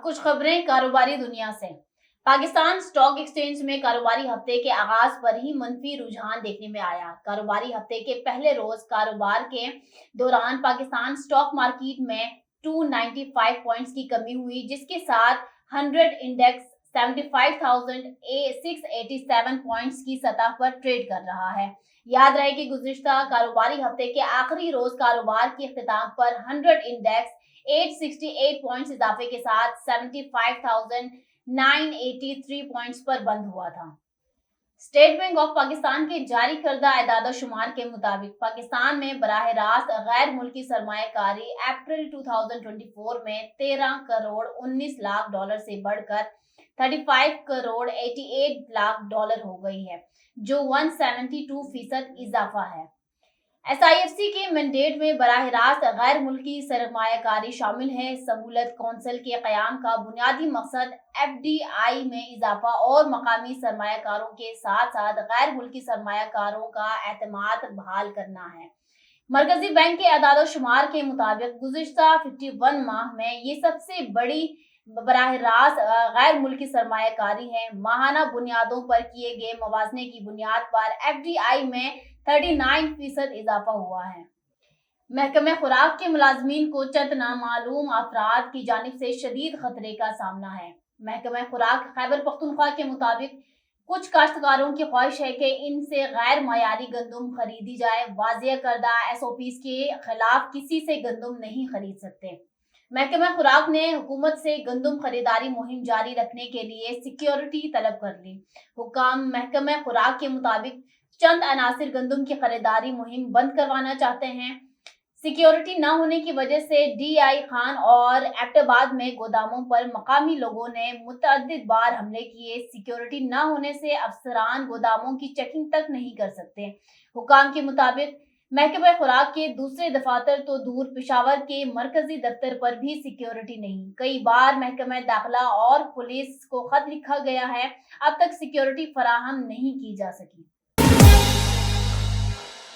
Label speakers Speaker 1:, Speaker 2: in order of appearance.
Speaker 1: कुछ खबरें कारोबारी दुनिया से। पाकिस्तान स्टॉक एक्सचेंज में कारोबारी हफ्ते के आगाज पर ही मंफी रुझान देखने में आया। कारोबारी हफ्ते के पहले रोज कारोबार के दौरान पाकिस्तान स्टॉक मार्केट में 295 पॉइंट्स की कमी हुई, जिसके साथ 100 इंडेक्स 75,687 पॉइंट्स की सतह पर ट्रेड कर रहा है। याद रहे कि गुज़िश्ता कारोबारी हफ्ते के आखिरी रोज कारोबार के इख्तिताम पर 100 इंडेक्स 868 पॉइंट्स इजाफे के साथ 75,983 पॉइंट्स पर बंद हुआ था। स्टेट बैंक ऑफ पाकिस्तान के जारी करदा एदाद-ओ-शुमार के मुताबिक पाकिस्तान में बराह रास्त गैर मुल्की सरमायाकारी अप्रैल 2024 में 13 करोड़ 19 लाख डॉलर से बढ़कर 35 करोड़ 88 लाख डॉलर हो गई है, जो 172% इजाफा है। SIFC के मैंडेट में बराह रास्त गैर मुल्की सरमायाकारी शामिल है। सहूलत कौंसिल के क़याम का बुनियादी मकसद FDI में इजाफा और मकामी सरमायाकारों के साथ साथ गैर मुल्की सरमायाकारों का एतमाद बहाल करना है। मरकजी बैंक के एदाद-ओ-शुमार के मुताबिक गुज़िश्ता 51 माह में ये सबसे बड़ी बराह रास्त गैर मुल्की सरमायाकारी है। माहाना बुनियादों पर किए गए मवाज़ने की बुनियाद पर FDI में 39% इजाफा हुआ है। महकमे खुराक के मुलाजमीन को चंद नामालूम अफराद की जानिब से शदीद खतरे का सामना है। महकमे खुराक खैबर पख्तूनख्वा के मुताबिक कुछ काश्तकारों की ख्वाहिश है कि इनसे गैर मयारी गंदुम खरीदी जाए। वाज़ेह करदा SOPs के खिलाफ किसी से गंदुम नहीं खरीद सकते। महकमा खुराक ने हुकूमत से गंदुम खरीदारी मुहिम जारी रखने के लिए सिक्योरिटी तलब कर ली। हुकाम महकमा खुराक के मुताबिक चंद अनासिर गंदुम की खरीदारी मुहिम बंद करवाना चाहते हैं। सिक्योरिटी न होने की वजह से DI खान और एबटाबाद में गोदामों पर मकामी लोगों ने मुतअद्दिद बार हमले किए। सिक्योरिटी न होने से अफसरान गोदामों की चेकिंग तक नहीं कर सकते। हुकाम के मुताबिक महकमा खुराक के दूसरे दफातर तो दूर, पेशावर के मरकजी दफ्तर पर भी सिक्योरिटी नहीं। कई बार महकमा दाखिला और पुलिस को खत लिखा गया है, अब तक सिक्योरिटी फराहम नहीं की जा सकी।